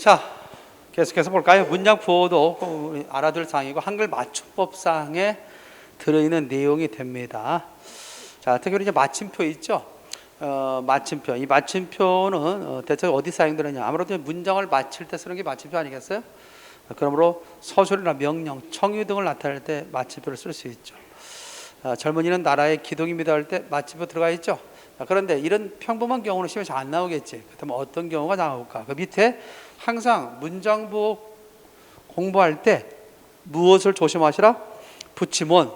자, 계속해서 볼까요? 문장 부호도 알아둘 사항이고 한글 맞춤법상에 들어있는 내용이 됩니다. 자, 특히 이제 마침표 있죠? 마침표. 이 마침표는 대체 어디 사용되느냐? 아무래도 문장을 마칠 때 쓰는 게 마침표 아니겠어요? 그러므로 서술이나 명령, 청유 등을 나타낼 때 마침표를 쓸 수 있죠. 젊은이는 나라의 기둥입니다 할 때 마침표 들어가 있죠. 그런데 이런 평범한 경우는 시험에 잘 안 나오겠지. 그렇다면 어떤 경우가 나올까? 그 밑에 항상 문장부 공부할 때 무엇을 조심하시라? 붙임원,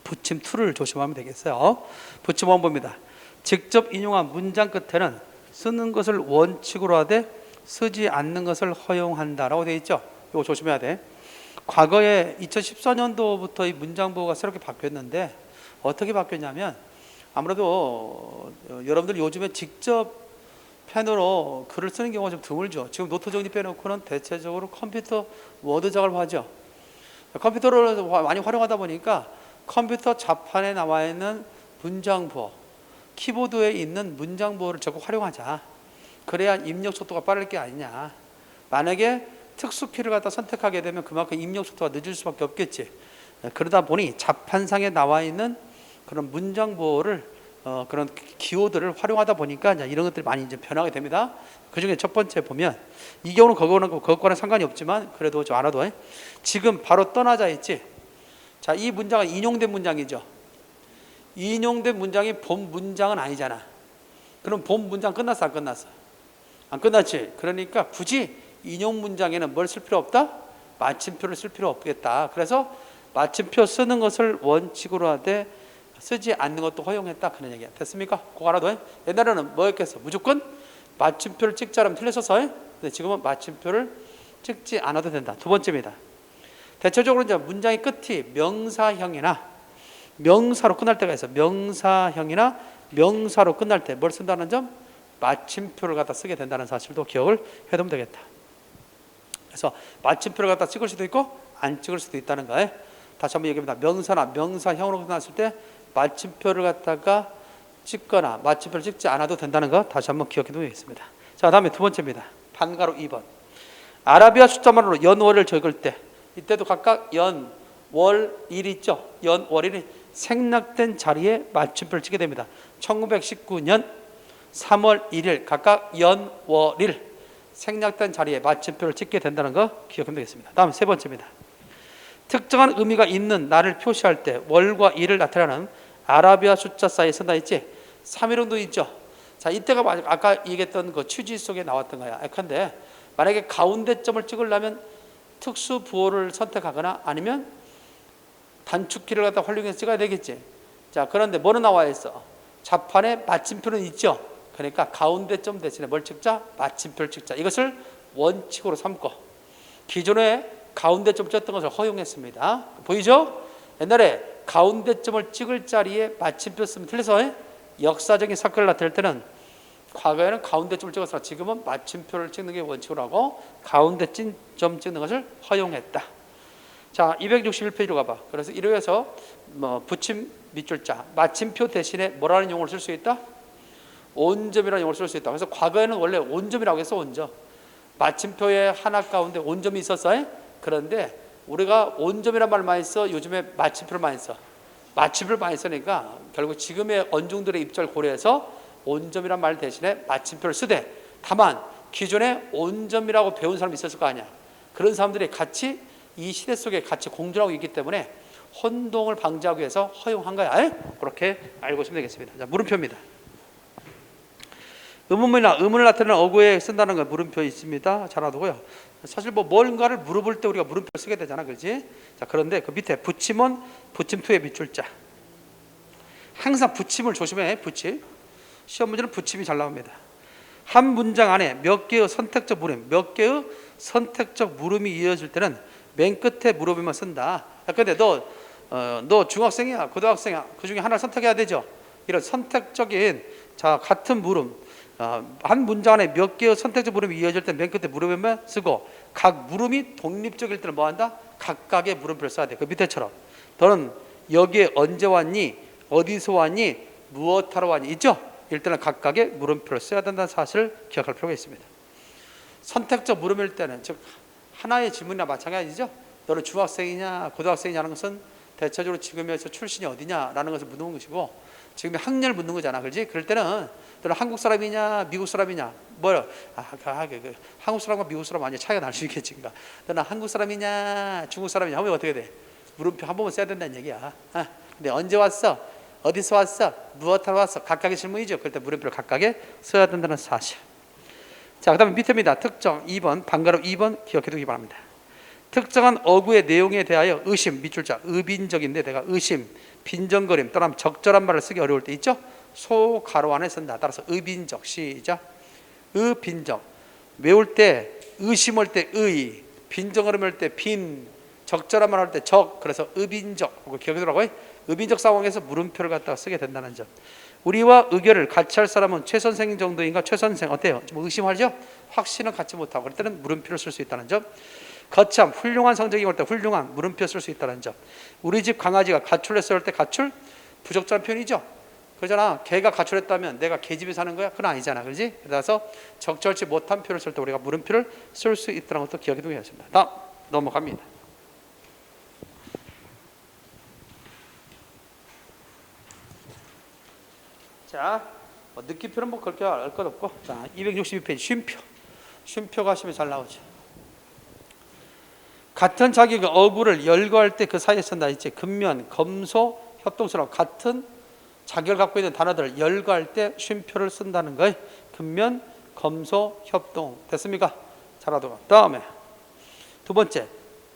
붙임 툴을 조심하면 되겠어요. 붙임원 봅니다. 직접 인용한 문장 끝에는 쓰는 것을 원칙으로 하되 쓰지 않는 것을 허용한다라고 되어 있죠. 이거 조심해야 돼. 과거에 2014년도부터 이 문장부가 새롭게 바뀌었는데 어떻게 바뀌었냐면 아무래도 여러분들 요즘에 직접 펜으로 글을 쓰는 경우가 좀 드물죠. 지금 노트 정리 빼놓고는 대체적으로 컴퓨터 워드 작업하죠. 컴퓨터를 많이 활용하다 보니까 컴퓨터 자판에 나와 있는 문장부호, 키보드에 있는 문장부호를 적극 활용하자. 그래야 입력 속도가 빠를 게 아니냐. 만약에 특수키를 갖다 선택하게 되면 그만큼 입력 속도가 늦을 수밖에 없겠지. 그러다 보니 자판상에 나와 있는 그런 문장부호를 그런 기호들을 활용하다 보니까 이제 이런 것들이 많이 이제 변하게 됩니다. 그 중에 첫 번째 보면 이 경우는 그것과는 상관이 없지만 그래도 좀 알아둬. 지금 바로 떠나자 했지. 자, 이 문장은 인용된 문장이죠. 인용된 문장이 본 문장은 아니잖아. 그럼 본 문장 끝났어, 안 끝났어? 안 끝났지. 그러니까 굳이 인용 문장에는 뭘 쓸 필요 없다? 마침표를 쓸 필요 없겠다. 그래서 마침표 쓰는 것을 원칙으로 하되 쓰지 않는 것도 허용했다. 그런 얘기야. 됐습니까? 그거 알아둬. 옛날에는 뭐였겠어? 무조건 마침표를 찍자라면 틀렸어서. 근데 지금은 마침표를 찍지 않아도 된다. 두 번째입니다. 대체적으로 이제 문장의 끝이 명사형이나 명사로 끝날 때가 있어. 명사형이나 명사로 끝날 때 뭘 쓴다는 점? 마침표를 갖다 쓰게 된다는 사실도 기억을 해두면 되겠다. 그래서 마침표를 갖다 찍을 수도 있고 안 찍을 수도 있다는 거예요. 다시 한번 얘기합니다. 명사나 명사형으로 끝났을 때 마침표를 갖다가 찍거나 마침표를 찍지 않아도 된다는 거 다시 한번 기억해 두면 되겠습니다. 자, 다음에 두 번째입니다. 반가로 2번. 아라비아 숫자만으로 연월을 적을 때 이때도 각각 연, 월, 일 있죠. 연, 월, 일이 생략된 자리에 마침표를 찍게 됩니다. 1919년 3월 1일 각각 연, 월, 일 생략된 자리에 마침표를 찍게 된다는 거 기억하면 되겠습니다. 다음 세 번째입니다. 특정한 의미가 있는 날을 표시할 때 월과 일을 나타내는 아라비아 숫자 사이에 쓴다 했지. 3일운도 있죠. 자, 이때가 아까 얘기했던 그 취지 속에 나왔던 거야. 그런데 만약에 가운데 점을 찍으려면 특수 부호를 선택하거나 아니면 단축키를 갖다 활용해서 찍어야 되겠지. 자, 그런데 뭐는 나와 있어? 자판에 마침표는 있죠. 그러니까 가운데 점 대신에 뭘 찍자? 마침표를 찍자. 이것을 원칙으로 삼고 기존에 가운데 점 찍었던 것을 허용했습니다. 보이죠? 옛날에 가운데 점을 찍을 자리에 마침표 쓰면 틀려서 역사적인 사건을 나타낼 때는 과거에는 가운데 점을 찍어서 지금은 마침표를 찍는 게 원칙으로 하고 가운데 점 찍는 것을 허용했다. 자, 261페이지로 가봐. 그래서 이러해서 붙임 밑줄자 마침표 대신에 뭐라는 용어를 쓸 수 있다? 온점이라는 용어를 쓸 수 있다. 그래서 과거에는 원래 온점이라고 해서 온점. 마침표의 하나 가운데 온점이 있었어요. 그런데 우리가 온점이란 말을 많이 써. 요즘에 마침표를 많이 써. 마침표를 많이 쓰니까 결국 지금의 언중들의 입장을 고려해서 온점이란 말 대신에 마침표를 쓰되 다만 기존에 온점이라고 배운 사람이 있었을 거 아니야. 그런 사람들이 같이 이 시대 속에 같이 공존하고 있기 때문에 혼동을 방지하기 위해서 허용한 거야. 그렇게 알고 있으면 되겠습니다. 자, 물음표입니다. 의문문이나 의문을 나타내는 어구에 쓴다는 거 물음표 있습니다. 잘 알아두고요. 사실 뭔가를 물어볼 때 우리가 물음표를 쓰게 되잖아, 그렇지? 자, 그런데 그 밑에 붙임은 붙임투의 밑줄자. 항상 붙임을 조심해. 붙임. 시험 문제는 붙임이 잘 나옵니다. 한 문장 안에 몇 개의 선택적 물음이 이어질 때는 맨 끝에 물음에만 쓴다. 근데 너 중학생이야, 고등학생이야. 그 중에 하나를 선택해야 되죠. 이런 선택적인 같은 물음. 한 문장 안에 몇 개의 선택적 물음이 이어질 때 맨 끝에 물음에만 쓰고 각 물음이 독립적일 때는 뭐한다? 각각의 물음표를 써야 돼. 그 밑에처럼 너는 여기에 언제 왔니? 어디서 왔니? 무엇하러 왔니? 있죠? 일단은 각각의 물음표를 써야 된다는 사실을 기억할 필요가 있습니다. 선택적 물음일 때는, 즉 하나의 질문이나 마찬가지죠. 너는 중학생이냐 고등학생이냐는 것은 대체적으로 지금에서 출신이 어디냐라는 것을 묻는 것이고, 지금의 학년을 묻는 거잖아, 그렇지? 그럴 때는 너는 한국 사람이냐 미국 사람이냐, 뭐야? 한국 사람과 미국 사람 완전 차이가 날 수 있겠지. 그러니까 너는 한국 사람이냐 중국 사람이냐 하면 어떻게 돼? 물음표 한 번만 써야 된다는 얘기야. 근데 언제 왔어? 어디서 왔어? 무엇하러 왔어? 각각의 질문이죠. 그럴 때 물음표를 각각에 써야 된다는 사실. 자, 그 다음에 밑에입니다. 특정 2번, 반가로 2번 기억해두기 바랍니다. 특정한 어구의 내용에 대하여 의심, 밑줄자 의빈적인데 내가 의심, 빈정거림 또는 적절한 말을 쓰기 어려울 때 있죠. 소 가로 안에 쓴다. 따라서 의빈적. 시작. 의빈적. 외울 때 의심할 때 의, 빈정거림할 때 빈, 적절한 말 할 때 적. 그래서 의빈적. 그거 기억해두라고요. 의빈적 상황에서 물음표를 갖다가 쓰게 된다는 점. 우리와 의견을 같이 할 사람은 최 선생 정도인가? 최 선생 어때요? 좀 의심하죠? 확신은 갖지 못하고 그럴 때는 물음표를 쓸 수 있다는 점. 거참 훌륭한 성적이 올 때 훌륭한 물음표 쓸 수 있다는 점. 우리 집 강아지가 가출했을 때 가출 부적절한 표현이죠. 그러잖아. 개가 가출했다면 내가 개 집에 사는 거야? 그건 아니잖아, 그렇지? 그래서 적절치 못한 표를 쓸 때 우리가 물음표를 쓸 수 있다는 것도 기억해 두겠습니다. 다음 넘어갑니다. 자, 느낌표는 뭐 그렇게 알 것 없고, 자 262페이지 쉼표. 쉼표가 하시면 잘 나오죠. 같은 자기가 어구를 열거할 때 그 사이에 쓴다 있지. 근면, 검소, 협동처럼 같은 자격을 갖고 있는 단어들을 열거할 때 쉼표를 쓴다는 거예요. 근면, 검소, 협동. 됐습니까? 잘하도록. 다음에 두 번째,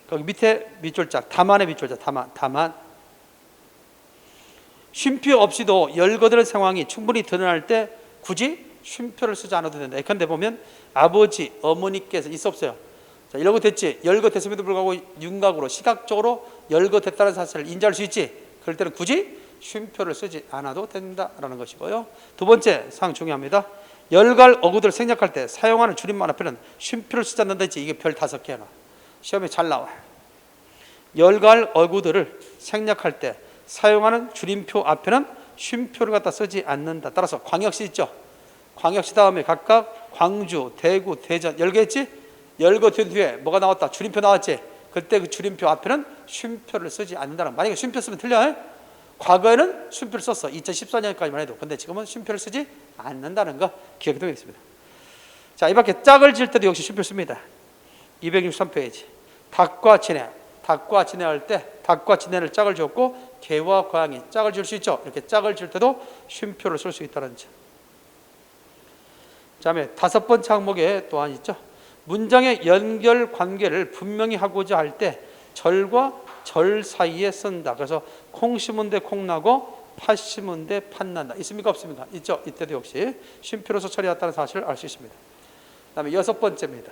거기 밑에 밑줄짝 다만의 밑줄짝 다만. 쉼표 없이도 열거되는 상황이 충분히 드러날 때 굳이 쉼표를 쓰지 않아도 된다. 예컨대 보면 아버지, 어머니께서 있어 없어요? 자, 열거 됐지? 열거 됐음에도 불구하고 윤곽으로 시각적으로 열거됐다는 사실을 인지할 수 있지? 그럴 때는 굳이 쉼표를 쓰지 않아도 된다라는 것이고요. 두 번째 사항 중요합니다. 열갈 어구들을 생략할 때 사용하는 줄임말 앞에는 쉼표를 쓰지 않는다 했지. 이게 별 5개나 시험에 잘 나와요. 열갈 어구들을 생략할 때 사용하는 줄임표 앞에는 쉼표를 갖다 쓰지 않는다. 따라서 광역시 있죠. 광역시 다음에 각각 광주, 대구, 대전 열거했지? 열거된 뒤에 뭐가 나왔다? 줄임표 나왔지? 그때 그 줄임표 앞에는 쉼표를 쓰지 않는다는. 만약에 쉼표 쓰면 틀려요. 과거에는 쉼표를 썼어. 2014년까지만 해도. 근데 지금은 쉼표를 쓰지 않는다는 거 기억해 두겠습니다. 자, 이 밖에 짝을 지을 때도 역시 쉼표 씁니다. 263페이지. 닭과 진해. 닭과 진해 할 때 닭과 진해를 짝을 지었고 개와 고양이 짝을 지을 수 있죠. 이렇게 짝을 지을 때도 쉼표를 쓸 수 있다는 점. 다음에 5번째 항목에 또한 있죠. 문장의 연결 관계를 분명히 하고자 할 때 절과 절 사이에 쓴다. 그래서 콩 심은 데 콩 나고 팥 심은 데 팥 난다. 있습니까 없습니까? 있죠. 이때도 역시 쉼표로서 처리했다는 사실을 알 수 있습니다. 다음에 6번째입니다.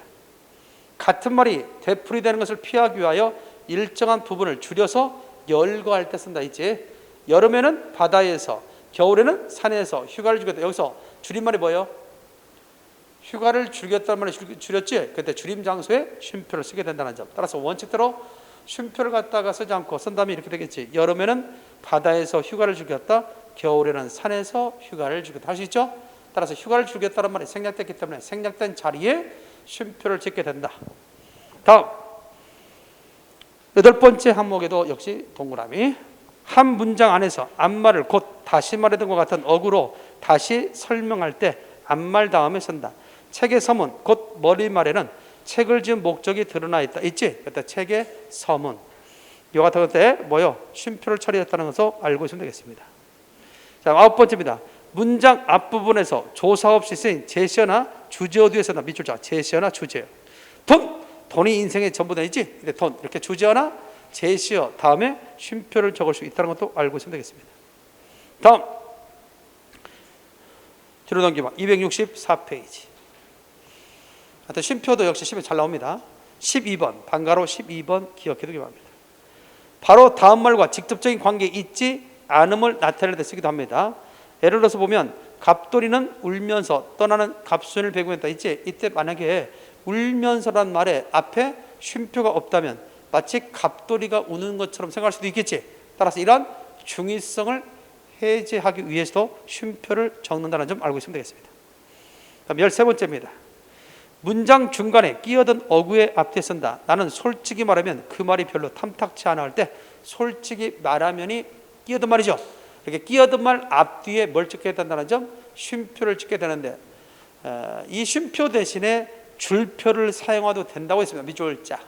같은 말이 되풀이되는 것을 피하기 위하여 일정한 부분을 줄여서 열거할 때 쓴다 있지. 여름에는 바다에서, 겨울에는 산에서 휴가를 주겠다. 여기서 줄임말이 뭐예요? 휴가를 주겠다는 말을 줄였지. 그때 줄임 장소에 쉼표를 쓰게 된다는 점. 따라서 원칙대로 쉼표를 갖다가 쓰지 않고 쓴 다음에 이렇게 되겠지. 여름에는 바다에서 휴가를 주겠다. 겨울에는 산에서 휴가를 주겠다. 할 수 있죠? 따라서 휴가를 주겠다는 말이 생략됐기 때문에 생략된 자리에 쉼표를 짓게 된다. 다음 8번째 항목에도 역시 동그라미. 한 문장 안에서 앞말을 곧 다시 말하던 것 같은 어구로 다시 설명할 때 앞말 다음에 쓴다. 책의 서문 곧 머리말에는 책을 지은 목적이 드러나 있다. 있지? 그때 책의 서문. 이와 같은 것에 뭐요? 쉼표를 처리했다는 것을 알고 있으면 되겠습니다. 자, 9번째입니다. 문장 앞부분에서 조사 없이 쓰인 제시어나 주제어 뒤에 쓴다. 밑줄자 제시어나 주제어. 돈이 인생의 전부다 있지? 근데 돈 이렇게 주제어나 제시어 다음에 쉼표를 적을 수 있다는 것도 알고 있으면 되겠습니다. 다음 뒤로 넘기면 264페이지. 하여튼 쉼표도 역시 시험에 잘 나옵니다. 12번 반가로 12번 기억해 두기 바랍니다. 바로 다음 말과 직접적인 관계 있지 않음을 나타낼 때 쓰기도 합니다. 예를 들어서 보면 갑돌이는 울면서 떠나는 갑순을 배경했다 있지. 이때 만약에 울면서란 말에 앞에 쉼표가 없다면 마치 갑돌이가 우는 것처럼 생각할 수도 있겠지. 따라서 이런 중의성을 해제하기 위해서도 쉼표를 적는다는 점 알고 있으면 되겠습니다. 다음 13번째입니다. 문장 중간에 끼어든 어구의 앞뒤에 쓴다. 나는 솔직히 말하면 그 말이 별로 탐탁치 않아 할 때 솔직히 말하면이 끼어든 말이죠. 이렇게 끼어든 말 앞뒤에 뭘 찍게 된다는 점, 쉼표를 찍게 되는데 이 쉼표 대신에 줄표를 사용해도 된다고 했습니다. 밑줄 자.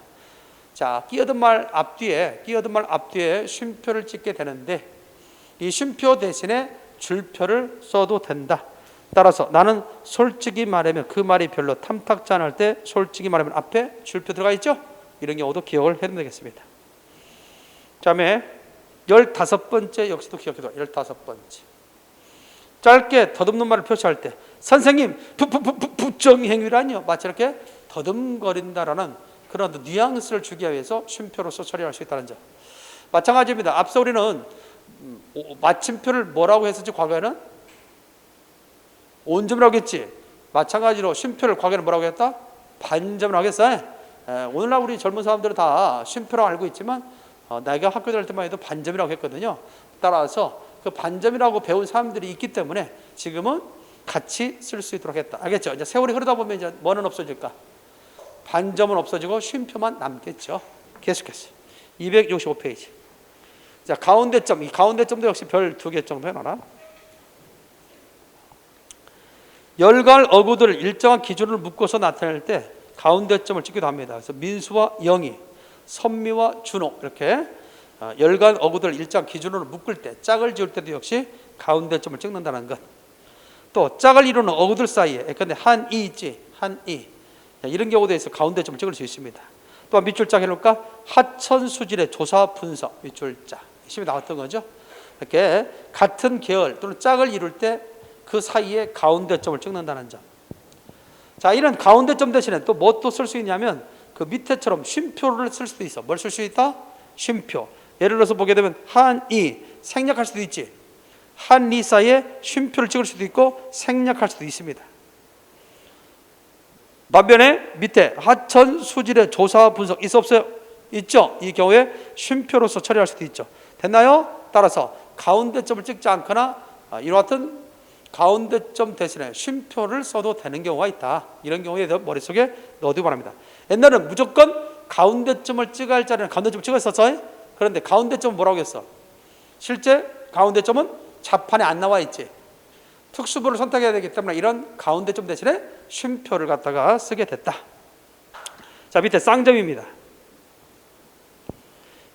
자, 끼어든 말 앞뒤에 쉼표를 찍게 되는데 이 쉼표 대신에 줄표를 써도 된다. 따라서 나는 솔직히 말하면 그 말이 별로 탐탁지 않을 때 솔직히 말하면 앞에 줄표 들어가 있죠? 이런 경우도 기억을 해두면 되겠습니다. 다음에 15번째 역시도 기억해둬. 15번째. 짧게 더듬는 말을 표시할 때 선생님 부정행위라니요. 마치 이렇게 더듬거린다라는 그런 뉘앙스를 주기 위해서 쉼표로서 처리할 수 있다는 점. 마찬가지입니다. 앞서 우리는 마침표를 뭐라고 했었지? 과거에는 온점이라고 했지. 마찬가지로 쉼표를 과거에는 뭐라고 했다? 반점이라고 했어요. 오늘날 우리 젊은 사람들은 다 쉼표라고 알고 있지만 내가 학교 다닐 때만 해도 반점이라고 했거든요. 따라서 그 반점이라고 배운 사람들이 있기 때문에 지금은 같이 쓸 수 있도록 했다. 알겠죠? 이제 세월이 흐르다 보면 이제 뭐는 없어질까? 반점은 없어지고 쉼표만 남겠죠. 계속해서 265페이지. 자, 가운데점. 이 가운데점도 역시 별 2개 정도 해놔라. 열갈 어구들을 일정한 기준으로 묶어서 나타낼 때 가운데점을 찍기도 합니다. 그래서 민수와 영희, 선미와 준호 이렇게 열갈 어구들을 일정한 기준으로 묶을 때 짝을 지을 때도 역시 가운데점을 찍는다는 것. 또 짝을 이루는 어구들 사이에 근데 한이 있지. 한이. 이런 경우도 있어 가운데점을 찍을 수 있습니다. 또한 밑줄짝 해놓을까? 하천수질의 조사 분석 밑줄짝. 시험에 나왔던 거죠. 이렇게 같은 계열 또는 짝을 이룰 때 그 사이에 가운데점을 찍는다는 점. 자, 이런 가운데점 대신에 또 뭐 또 쓸 수 있냐면 그 밑에처럼 쉼표를 쓸 수도 있어. 뭘 쓸 수 있다? 쉼표. 예를 들어서 보게 되면 한이 생략할 수도 있지. 한이 사이에 쉼표를 찍을 수도 있고 생략할 수도 있습니다. 반면에 밑에 하천 수질의 조사 분석 있어 없어요? 있죠. 이 경우에 쉼표로서 처리할 수도 있죠. 됐나요? 따라서 가운데점을 찍지 않거나 이와 같은 가운데점 대신에 쉼표를 써도 되는 경우가 있다. 이런 경우에 머릿속에 넣어두기 바랍니다. 옛날에는 무조건 가운데점을 찍어야 할 자리는 가운데점을 찍었었어요. 그런데 가운데점은 뭐라고 했어? 실제 가운데점은 자판에 안 나와 있지. 특수부를 선택해야 되기 때문에 이런 가운데점 대신에 쉼표를 갖다가 쓰게 됐다. 자, 밑에 쌍점입니다.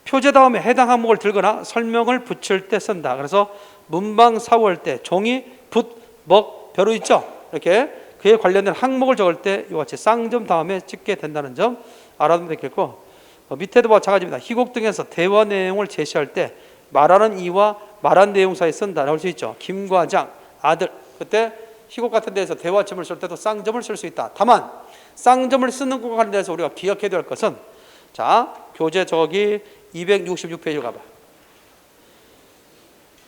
표제 다음에 해당 항목을 들거나 설명을 붙일 때 쓴다. 그래서 문방 사고할 때 종이, 붓, 먹, 벼루 있죠? 이렇게 그에 관련된 항목을 적을 때 이와 같이 쌍점 다음에 찍게 된다는 점 알아두면 되겠고, 밑에도 마찬가지입니다. 희곡 등에서 대화 내용을 제시할 때 말하는 이와 말한 내용 사이에 쓴다. 나올 수 있죠. 김과장, 아들. 그때 희곡 같은 데에서 대화점을 쓸 때도 쌍점을 쓸 수 있다. 다만 쌍점을 쓰는 것과 관련해서 우리가 기억해야 될 것은, 자, 교재 저기 266페이지로 가봐.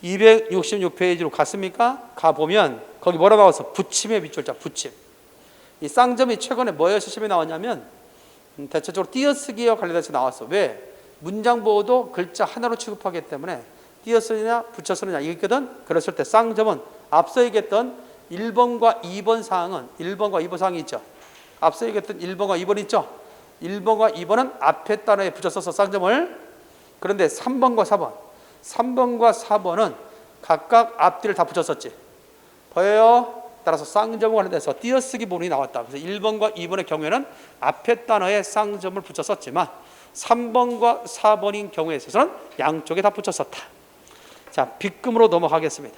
266페이지로 갔습니까? 가보면 거기 뭐라 나와서 붙임의 밑줄자 붙임. 이 쌍점이 최근에 뭐에서 시험에 나왔냐면 대체적으로 띄어쓰기와 관련해서 나왔어. 왜? 문장 보호도 글자 하나로 취급하기 때문에 띄어쓰느냐 붙여 쓰느냐 이게 있거든. 그랬을 때 쌍점은 앞서 얘기했던 1번과 2번 사항은 1번과 2번 사항이 있죠. 앞서 얘기했던 1번과 2번 있죠. 1번과 2번은 앞에 단어에 붙여 써서 쌍점을. 그런데 3번과 4번은 각각 앞뒤를 다 붙였었지. 보여요? 따라서 쌍점과 관련돼서 띄어쓰기 부분이 나왔다. 그래서 1번과 2번의 경우에는 앞에 단어에 쌍점을 붙였었지만 3번과 4번인 경우에 있어서는 양쪽에 다 붙였었다. 자, 빗금으로 넘어가겠습니다.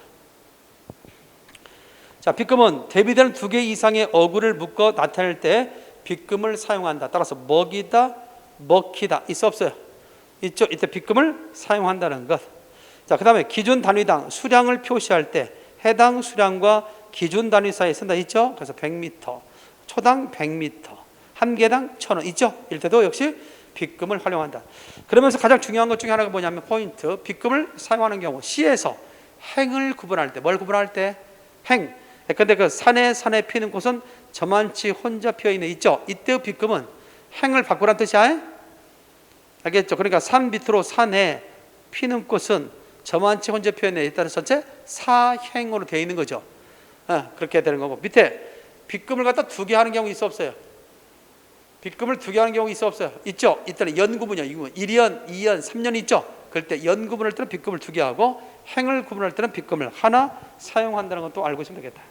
자, 빗금은 대비되는 2개 이상의 어구를 묶어 나타낼 때 빗금을 사용한다. 따라서 먹이다, 먹히다 있어 없어요? 있죠. 이때 빗금을 사용한다는 것. 자, 그 다음에 기준 단위당 수량을 표시할 때 해당 수량과 기준 단위 사이에 쓴다 있죠. 그래서 100m, 초당 100m, 한 개당 1,000원 있죠. 이럴 때도 역시 빗금을 활용한다. 그러면서 가장 중요한 것 중에 하나가 뭐냐면 포인트, 빗금을 사용하는 경우 시에서 행을 구분할 때, 뭘 구분할 때? 행. 근데 그 산에 피는 꽃은 저만치 혼자 피어있는 있죠. 이때 빗금은 행을 바꾸란 뜻이야. 알겠죠? 그러니까 산 밑으로 산에 피는 꽃은 저만치 혼자 피어있는 일단은 전체 사행으로 되어 있는 거죠. 그렇게 되는 거고, 밑에 빗금을 갖다 2개 하는 경우 있어 없어요? 빗금을 두 개 하는 경우 있어 없어요? 있죠. 이때는 연구분이요. 1연, 2연, 3년 있죠. 그럴 때 연구분할 때는 빗금을 두 개 하고 행을 구분할 때는 빗금을 하나 사용한다는 것도 알고 있으면 되겠다.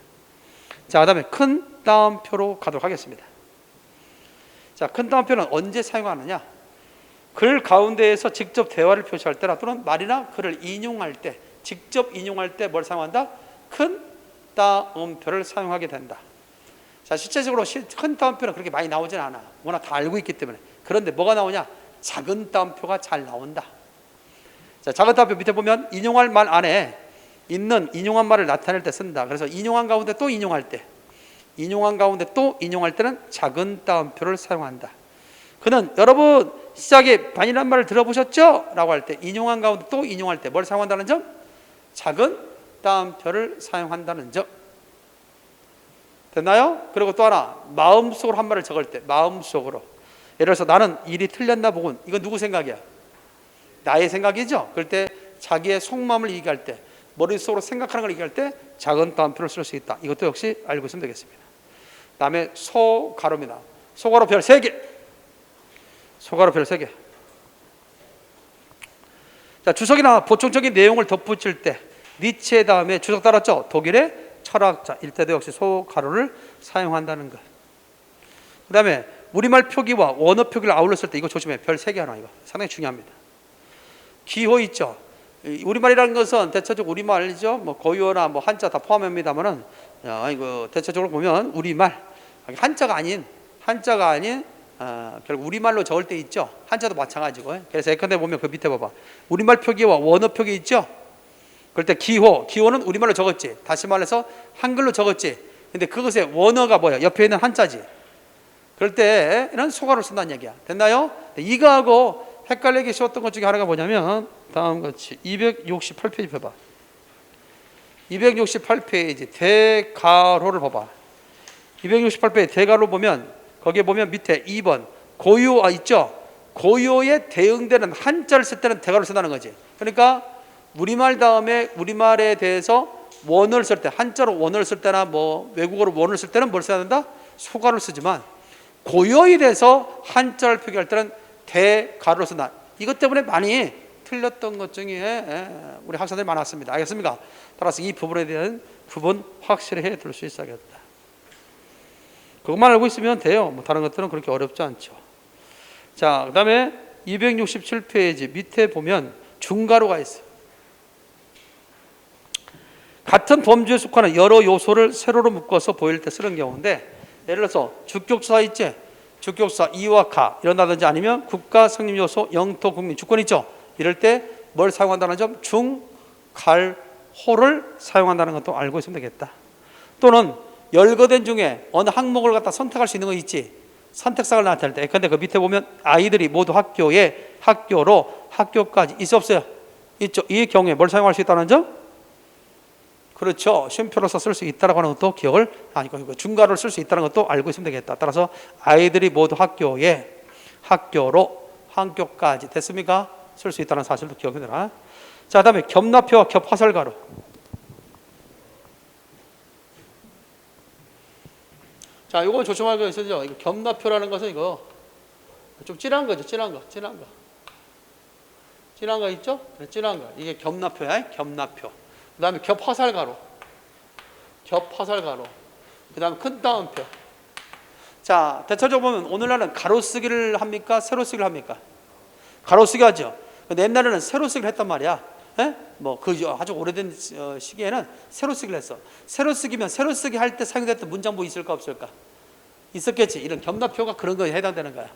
자, 그다음에 큰 따옴표로 가도록 하겠습니다. 자, 큰 따옴표는 언제 사용하느냐? 글 가운데에서 직접 대화를 표시할 때나 또는 말이나 글을 인용할 때, 직접 인용할 때 뭘 사용한다? 큰 따옴표를 사용하게 된다. 자, 실제적으로 큰 따옴표는 그렇게 많이 나오진 않아. 워낙 다 알고 있기 때문에. 그런데 뭐가 나오냐? 작은 따옴표가 잘 나온다. 자, 작은 따옴표 밑에 보면 인용할 말 안에 있는 인용한 말을 나타낼 때 쓴다. 그래서 인용한 가운데 또 인용할 때, 인용한 가운데 또 인용할 때는 작은 따옴표를 사용한다. 그는 여러분 시작에 반이란 말을 들어보셨죠? 라고 할 때 인용한 가운데 또 인용할 때 뭘 사용한다는 점? 작은 따옴표를 사용한다는 점. 됐나요? 그리고 또 하나, 마음속으로 한 말을 적을 때 마음속으로, 예를 들어서 나는 일이 틀렸나 보군. 이건 누구 생각이야? 나의 생각이죠. 그럴 때 자기의 속마음을 얘기할 때, 머릿속으로 생각하는 걸 얘기할 때 작은 따옴표를 쓸 수 있다. 이것도 역시 알고 있으면 되겠습니다. 다음에 소가로입니다. 소가로 별 3개. 소가로 별 3개. 자, 주석이나 보충적인 내용을 덧붙일 때 니체 다음에 주석 달았죠? 독일의 철학자 일 때도 역시 소가로를 사용한다는 것. 그 다음에 우리말 표기와 원어 표기를 아울러 쓸 때 이거 조심해. 별 3개 하나. 이거 상당히 중요합니다. 기호 있죠. 우리말이라는 것은 대체적으로 우리말이죠. 뭐 고유어나 뭐 한자 다 포함합니다만은 이거 대체적으로 보면 우리말 한자가 아닌 결국 우리말로 적을 때 있죠. 한자도 마찬가지고. 그래서 예컨대 보면 그 밑에 봐봐. 우리말 표기와 원어 표기 있죠. 그럴 때 기호는 우리말로 적었지. 다시 말해서 한글로 적었지. 근데 그것의 원어가 뭐야? 옆에 있는 한자지. 그럴 때는 소가로 쓴다는 얘기야. 됐나요? 이거하고 헷갈리기 쉬웠던 것 중에 하나가 뭐냐면 다음같이 268페이지 봐봐. 268페이지 대가로를 봐봐. 268페이지 대가로 보면 거기에 보면 밑에 2번 고유어 있죠. 고유어에 대응되는 한자를 쓸 때는 대가로 쓴다는 거지. 그러니까 우리말 다음에 우리말에 대해서 원어를 쓸 때, 한자로 원어를 쓸 때나 뭐 외국어로 원어를 쓸 때는 뭘 써야 된다? 소가로를 쓰지만 고유어에 대해서 한자를 표기할 때는 대가로를 쓴다. 이것 때문에 많이 틀렸던 것 중에 우리 학생들이 많았습니다. 알겠습니까? 따라서 이 부분에 대한 구분 확실히 해둘 수 있어야겠다. 그것만 알고 있으면 돼요. 뭐 다른 것들은 그렇게 어렵지 않죠. 자, 그 다음에 267페이지 밑에 보면 중가로가 있어요. 같은 범주에 속하는 여러 요소를 세로로 묶어서 보일 때 쓰는 경우인데, 예를 들어서 주격사 있지? 주격사 이와 가 이런다든지 아니면 국가 성립 요소 영토 국민 주권 있죠? 이럴 때 뭘 사용한다는 점? 중, 갈, 호를 사용한다는 것도 알고 있으면 되겠다. 또는 열거된 중에 어느 항목을 갖다 선택할 수 있는 거 있지? 선택사를 나타낼 때. 근데 그 밑에 보면 아이들이 모두 학교에 학교로 학교까지 있어 없어요? 있죠. 이 경우에 뭘 사용할 수 있다는 점? 그렇죠. 쉼표로서 쓸 수 있다고 하는 것도 기억을, 중괄호를 쓸 수 있다는 것도 알고 있으면 되겠다. 따라서 아이들이 모두 학교에 학교로 학교까지 됐습니까? 쓸 수 있다는 사실도 기억이 되나? 자, 그다음에 겹나표와 겹화살가로. 자, 이거 조심할 거 있어요. 이거 겹나표라는 것은 이거 좀 진한 거죠. 진한 거 있죠? 진한 거. 이게 겹나표야. 겹나표. 그 다음에 겹화살가로. 그 다음에 큰 따옴표. 자, 대체적으로 보면 오늘날은 가로쓰기를 합니까? 세로쓰기를 합니까? 가로쓰기 하죠. 근데 옛날에는 세로쓰기를 했단 말이야. 뭐 그 아주 오래된 시기에는 세로쓰기를 했어. 세로쓰기면 세로쓰기 할 때 사용됐던 문장부 있을까 없을까? 있었겠지. 이런 겹나표가 그런 거에 해당되는 거야.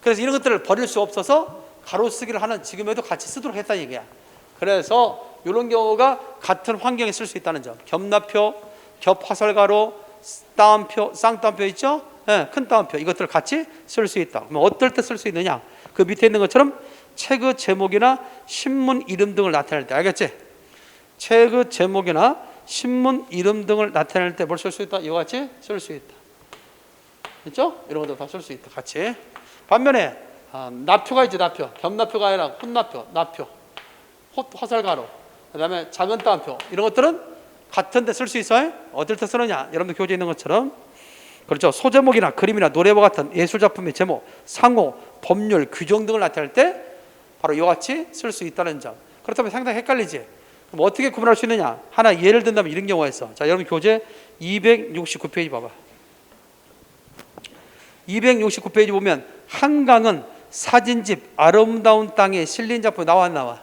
그래서 이런 것들을 버릴 수 없어서 가로쓰기를 하는 지금에도 같이 쓰도록 했다는 얘기야. 그래서 이런 경우가 같은 환경에 쓸 수 있다는 점. 겹나표, 겹화살가로, 따옴표, 쌍따옴표 있죠? 큰 따옴표 이것들을 같이 쓸 수 있다. 그럼 어떨 때 쓸 수 있느냐? 그 밑에 있는 것처럼 책의 제목이나 신문 이름 등을 나타낼 때. 알겠지? 책의 제목이나 신문 이름 등을 나타낼 때 뭘 쓸 수 있다? 이와 같이 쓸 수 있다. 있죠? 이런 것도 다 쓸 수 있다. 같이. 반면에 나표가 있지. 나표. 겹나표가 아니라 혼나표, 나표, 화살가로, 그 다음에 작은 따옴표 이런 것들은 같은 데 쓸 수 있어요? 어떨 때 쓰느냐? 여러분들 교재에 있는 것처럼 그렇죠. 소제목이나 그림이나 노래와 같은 예술작품의 제목, 상호, 법률, 규정 등을 나타낼 때 바로 이와 같이 쓸 수 있다는 점. 그렇다면 상당히 헷갈리지. 그럼 어떻게 구분할 수 있느냐? 하나 예를 든다면 이런 경우가 있어. 자, 여러분 교재 269페이지 봐봐. 269페이지 보면 한강은 사진집 아름다운 땅에 실린 작품이 나와 안 나와?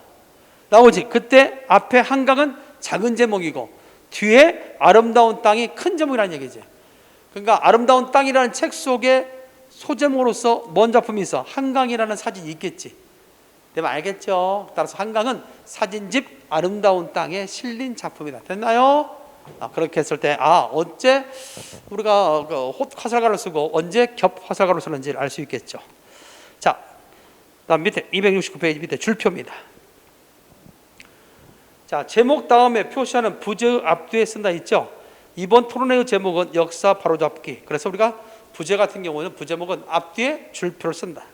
나오지. 그때 앞에 한강은 작은 제목이고 뒤에 아름다운 땅이 큰 제목이라는 얘기지. 그러니까 아름다운 땅이라는 책 속에 소제목으로서 뭔 작품이 있어? 한강이라는 사진이 있겠지. 내가 알겠죠? 따라서 한강은 사진집 아름다운 땅에 실린 작품이다. 됐나요? 그렇게 했을 때 언제 우리가 홑 화살가를 쓰고 언제 겹 화살가를 쓰는지를 알 수 있겠죠. 자, 다음 밑에 269페이지 밑에 줄표입니다. 자, 제목 다음에 표시하는 부제 앞뒤에 쓴다 있죠. 이번 토론회의 제목은 역사 바로잡기. 그래서 우리가 부제 같은 경우는 부제목은 앞뒤에 줄표를 쓴다.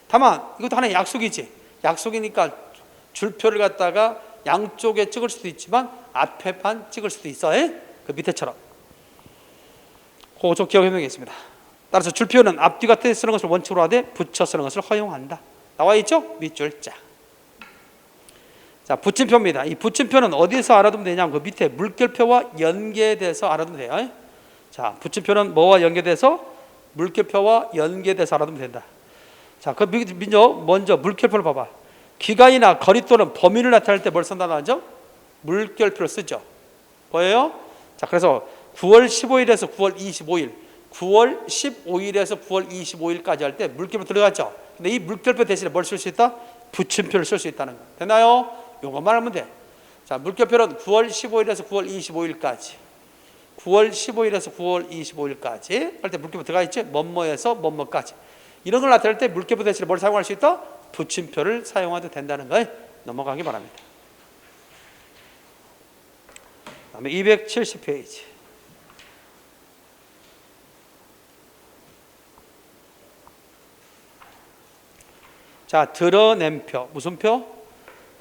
다만 이것도 하나의 약속이지. 약속이니까 줄표를 갖다가 양쪽에 찍을 수도 있지만 앞에만 찍을 수도 있어. 그 밑에처럼. 그거 좀 기억해 보겠습니다. 따라서 줄표는 앞뒤 같은 데 쓰는 것을 원칙으로 하되 붙여 쓰는 것을 허용한다. 나와 있죠? 밑줄자. 자, 붙임표입니다. 이 붙임표는 어디서 알아두면 되냐면 그 밑에 물결표와 연계돼서 알아두면 돼요. 자, 붙임표는 뭐와 연계돼서? 물결표와 연계돼서 알아두면 된다. 자, 그 먼저 물결표를 봐봐. 기간이나 거리 또는 범위를 나타낼 때 뭘 쓴다는 거죠? 물결표를 쓰죠. 보여요? 자, 그래서 9월 15일에서 9월 25일, 9월 15일에서 9월 25일까지 할 때 물결표 들어갔죠. 근데 이 물결표 대신에 뭘 쓸 수 있다? 붙임표를 쓸 수 있다는 거. 됐나요? 요것만 하면 돼. 자, 물결표는 9월 15일에서 9월 25일까지, 9월 15일에서 9월 25일까지 할 때 물결표 들어가 있지? 뭐뭐에서 뭐뭐까지. 이런 걸 나타낼 때 물결표 대신에 뭘 사용할 수 있다? 붙임표를 사용해도 된다는 걸 넘어가기 바랍니다. 다음에 270페이지. 자, 드러낸 표. 무슨 표?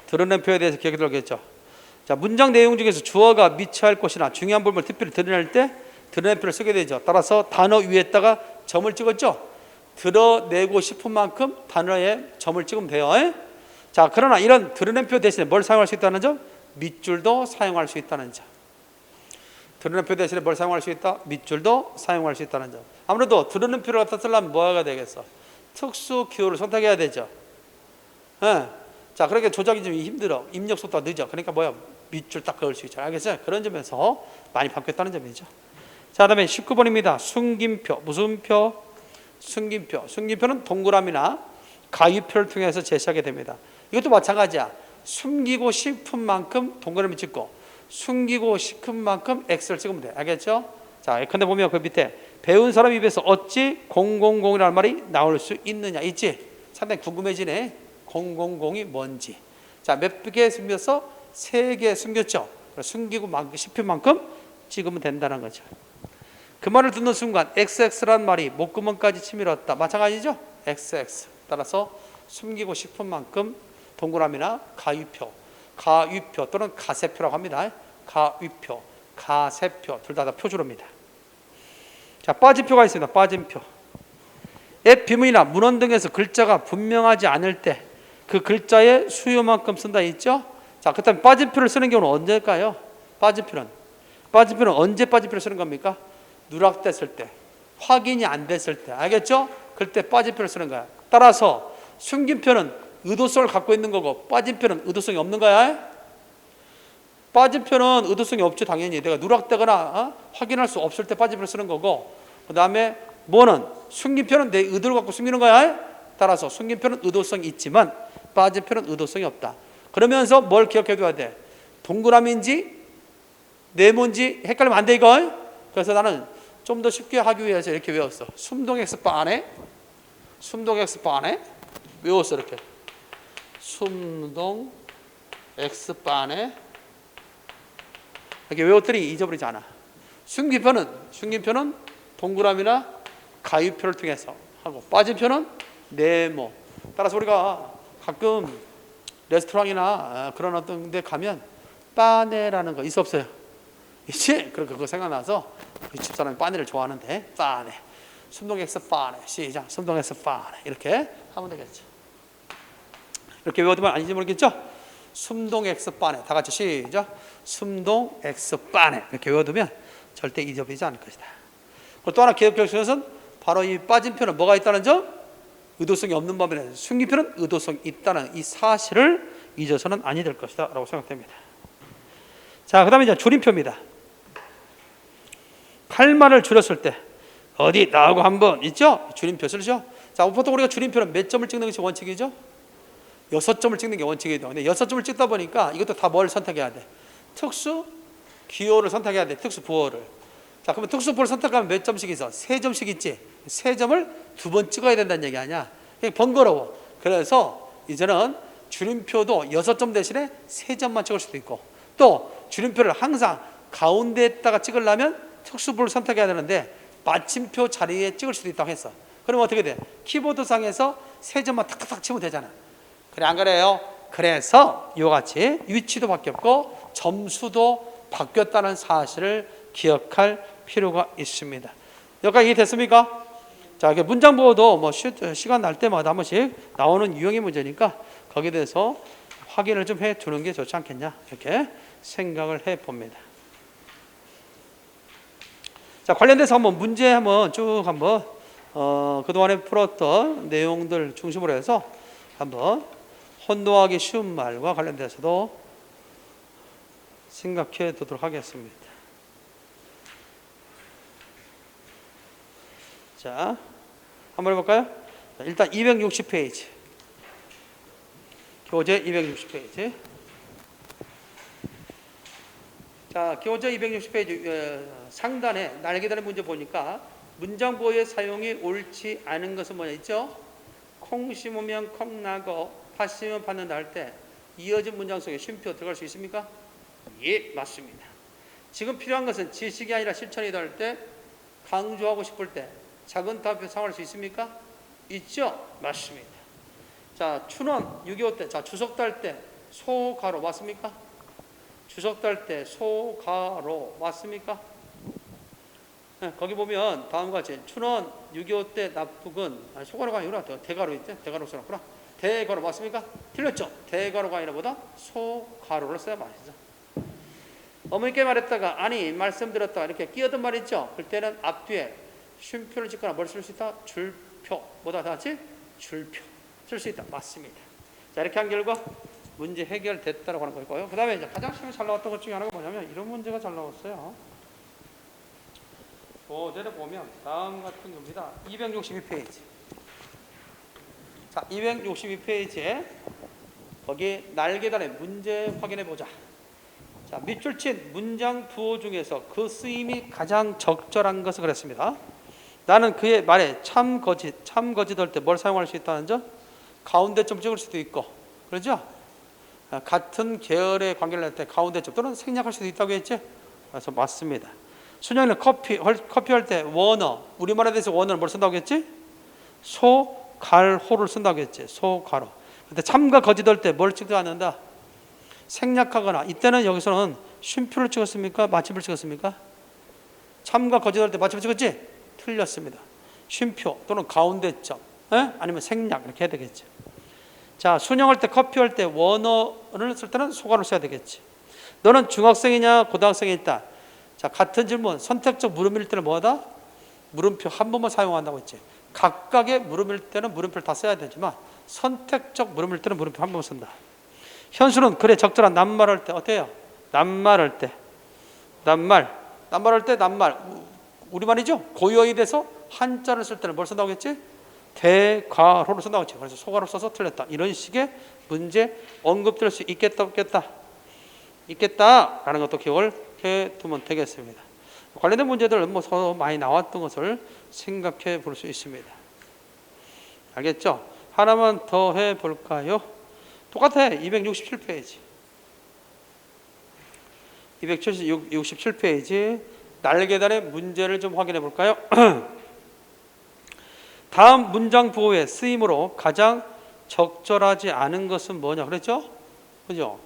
드러낸 표에 대해서 기억이 들겠죠. 자, 문장 내용 중에서 주어가 미처할 것이나 중요한 부분을 특별히 드러낼 때 드러낸 표를 쓰게 되죠. 따라서 단어 위에다가 점을 찍었죠. 드러내고 싶은 만큼 단어에 점을 찍으면 돼요. 자, 그러나 이런 드러낸 표 대신에 뭘 사용할 수 있다는 점? 밑줄도 사용할 수 있다는 점. 드러낸 표 대신에 뭘 사용할 수 있다? 밑줄도 사용할 수 있다는 점. 아무래도 드러낸 표를 갖다 쓰려면 뭐가 되겠어? 특수 기호를 선택해야 되죠. 자, 그렇게 조작이 좀 힘들어. 입력 속도가 늦어. 그러니까 밑줄 딱 그을 수 있죠. 알겠어요? 그런 점에서 많이 바뀌었다는 점이죠. 자, 다음에 19번입니다. 숨김표. 무슨 표? 숨김표. 숨김표는 동그라미나 가위표를 통해서 제시하게 됩니다. 이것도 마찬가지야. 숨기고 싶은 만큼 동그라미 찍고 숨기고 싶은 만큼 X를 찍으면 돼. 알겠죠? 자, 근데 보면 그 밑에 배운 사람 입에서 어찌 000이라는 말이 나올 수 있느냐 있지? 상당히 궁금해지네. 000이 뭔지. 자, 몇 개 숨겨서 3개 숨겼죠. 숨기고 싶은 만큼 찍으면 된다는 거죠. 그 말을 듣는 순간 XX란 말이 목구멍까지 치밀었다. 마찬가지죠? XX. 따라서 숨기고 싶은 만큼 동그라미나 가위표, 가위표 또는 가세표라고 합니다. 가위표, 가세표 둘 다 표주로입니다. 자, 빠진표가 있습니다. 빠진표. 앱 비문이나 문헌 등에서 글자가 분명하지 않을 때 그 글자의 수요만큼 쓴다 있죠? 자, 그렇다면 빠진표를 쓰는 경우는 언제일까요? 빠진표는 언제 빠진표를 쓰는 겁니까? 누락됐을 때, 확인이 안 됐을 때, 알겠죠? 그때 빠진표를 쓰는 거야. 따라서 숨김표는 의도성을 갖고 있는 거고 빠진표는 의도성이 없는 거야. 빠진표는 의도성이 없죠. 당연히 내가 누락되거나 확인할 수 없을 때 빠진표를 쓰는 거고, 그 다음에 뭐는 숨김표는 내 의도를 갖고 숨기는 거야. 따라서 숨김표는 의도성이 있지만 빠진표는 의도성이 없다. 그러면서 뭘 기억해둬야 돼? 동그라미인지 네모인지 헷갈리면 안 돼 이거. 그래서 나는 좀 더 쉽게 하기 위해서 이렇게 외웠어. 숨동 X바네, 숨동 X바네 외웠어. 이렇게 숨동 X바네 이렇게 외웠더니 잊어버리지 않아. 숨김표는 동그라미나 가위표를 통해서 하고 빠진표는 네모. 따라서 우리가 가끔 레스토랑이나 그런 어떤 데 가면 빠네라는 거 있어 없어요? 있지? 그거 생각나서 우리 집사람이 빠네를 좋아하는데 빠네. 순동 X 빠네. 시작. 순동 X 빠네. 이렇게 하면 되겠죠. 이렇게 외워두면 아닌지 모르겠죠? 순동 X 빠네. 다 같이 시작. 순동 X 빠네. 이렇게 외워두면 절대 잊어버리지 않을 것이다. 그리고 또 하나 기억할 것은 바로 이 빠진표는 뭐가 있다는 점? 의도성이 없는 반면에 숨긴표는 의도성이 있다는 이 사실을 잊어서는 아니 될 것이다 라고 생각됩니다. 자, 그 다음에 이제 줄임표입니다. 칼말을 줄였을 때 어디 나하고 한번 있죠? 줄임표 쓰죠. 자, 보통 우리가 줄임표는 몇 점을 찍는 것이 원칙이죠? 6점을 찍는 게 원칙이죠. 근데 6점을 찍다 보니까 이것도 다 뭘 선택해야 돼? 특수 기호를 선택해야 돼. 특수 부호를. 자, 그러면 특수 부호를 선택하면 몇 점씩 있어? 3점씩 있지. 3점을 2번 찍어야 된다는 얘기 아니야. 번거로워. 그래서 이제는 줄임표도 6점 대신에 3점만 찍을 수도 있고, 또 줄임표를 항상 가운데에다가 찍으려면 특수부를 선택해야 되는데 마침표 자리에 찍을 수도 있다고 했어. 그럼 어떻게 돼? 키보드상에서 3점만 탁탁탁 치면 되잖아. 그래, 안 그래요? 그래서 이와 같이 위치도 바뀌었고 점수도 바뀌었다는 사실을 기억할 필요가 있습니다. 여기까지 이해됐습니까? 자, 이게 문장 보호도 뭐 시간 날 때마다 한 번씩 나오는 유형의 문제니까 거기에 대해서 확인을 좀 해 두는 게 좋지 않겠냐, 이렇게 생각을 해 봅니다. 자, 관련돼서 한번 문제 한번 쭉 한번 그동안에 풀었던 내용들 중심으로 해서 한번 혼동하기 쉬운 말과 관련돼서도 생각해 두도록 하겠습니다. 자, 한번 해볼까요? 자, 일단 260페이지. 교재 260페이지. 자, 교재 260페이지 상단에 날개다는 문제 보니까 문장 보호의 사용이 옳지 않은 것은 뭐냐 있죠? 콩 심으면 콩 나고 팥 심으면 받는다 할 때 이어진 문장 속에 쉼표 들어갈 수 있습니까? 예, 맞습니다. 지금 필요한 것은 지식이 아니라 실천이다 할 때, 강조하고 싶을 때 작은 타입표 사용할 수 있습니까? 있죠? 맞습니다. 자, 춘원 6.25 때, 자, 주석달 때 소가로 맞습니까? 주석달 때 소가로 맞습니까? 네, 거기 보면 다음과 같이 춘원 6.25 때 납북은 소가로가 아니구나. 대가로 있대. 대가로 써놨구나. 대가로 맞습니까? 틀렸죠? 대가로가 아니라 보다 소가로를 써야 맞죠. 어머니께 말했다가 아니 말씀드렸다가 이렇게 끼어든 말 있죠? 그때는 앞뒤에 쉼표를 짓거나 뭘 쓸 수 있다? 줄표. 뭐다 다 같이? 줄표. 쓸 수 있다. 맞습니다. 자, 이렇게 한 결과 문제 해결됐다고 하는 거고요. 그 다음에 이제 가장 시험에 잘 나왔던 것 중에 하나가 뭐냐면 이런 문제가 잘 나왔어요. 교재를 보면 다음 같은 겁니다. 262페이지. 자, 262페이지에 거기 날개단의 문제 확인해 보자. 자, 밑줄 친 문장 부호 중에서 그 쓰임이 가장 적절한 것을 그랬습니다. 나는 그의 말에 참 거짓할 때 뭘 사용할 수 있다는 점? 가운데 점 찍을 수도 있고, 그렇죠? 같은 계열의 관계를 할 때 가운데 점 또는 생략할 수도 있다고 했지? 그래서 맞습니다. 순영이는 커피할 때 원어, 우리말에 대해서 원어를 뭘 쓴다고 했지? 소갈호를 쓴다고 했지. 소갈호. 근데 참과 거짓할 때 뭘 찍지 않는다? 생략하거나, 이때는 여기서는 쉼표를 찍었습니까? 마침표를 찍었습니까? 참과 거짓할 때 마침표 찍었지? 틀렸습니다. 쉼표 또는 가운데점, 아니면 생략 이렇게 해야 되겠죠. 자, 순영할 때 커피할 때 원어를 쓸 때는 소가를 써야 되겠지. 너는 중학생이냐 고등학생이 있다. 자, 같은 질문 선택적 물음일 때는 뭐하다? 물음표 한 번만 사용한다고 했지. 각각의 물음일 때는 물음표를 다 써야 되지만 선택적 물음일 때는 물음표 한 번 쓴다. 현수는 그래 적절한 낱말할 때 어때요? 낱말할 때 낱말할 때 낱말 우리말이죠? 고유어에 대해서 한자를 쓸 때는 뭘 쓴다고 했지? 대괄호를 쓴다고 했지. 그래서 소괄호 써서 틀렸다. 이런 식의 문제 언급될 수 있겠다 없겠다? 있겠다라는 것도 기억을 해두면 되겠습니다. 관련된 문제들은 뭐 많이 나왔던 것을 생각해 볼 수 있습니다. 알겠죠? 하나만 더 해볼까요? 똑같아. 267페이지 267페이지 날개단의 문제를 좀 확인해 볼까요? 다음 문장 부호의 쓰임으로 가장 적절하지 않은 것은 뭐냐 그랬죠? 그죠?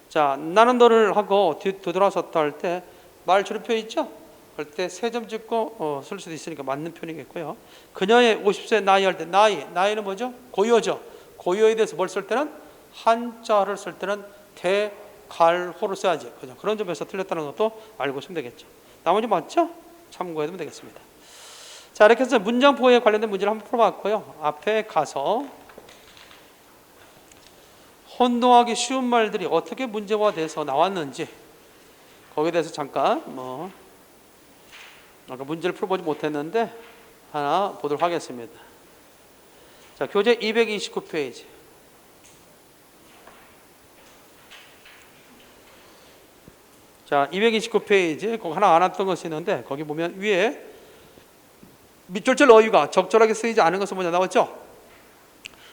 자, 나는 너를 하고 뒤돌아섰다 할 때 말 줄임표 있죠? 그럴 때 세 점 찍고 쓸 수도 있으니까 맞는 표현이겠고요. 그녀의 50세 나이 할 때 나이는 뭐죠? 고요죠. 고요에 대해서 뭘 쓸 때는 한자를 쓸 때는 대갈호를 써야지. 그죠? 그런 점에서 틀렸다는 것도 알고 있으면 되겠죠. 나머지 맞죠? 참고해두면 되겠습니다. 자, 이렇게 해서 문장 보호에 관련된 문제를 한번 풀어봤고요. 앞에 가서 혼동하기 쉬운 말들이 어떻게 문제화돼서 나왔는지 거기에 대해서 잠깐 아까 문제를 풀어보지 못했는데 하나 보도록 하겠습니다. 자, 교재 229페이지. 자, 229페이지 거기 하나 안 왔던 것이 있는데 거기 보면 위에 밑줄절 어휘가 적절하게 쓰이지 않은 것은 뭐냐 나왔죠?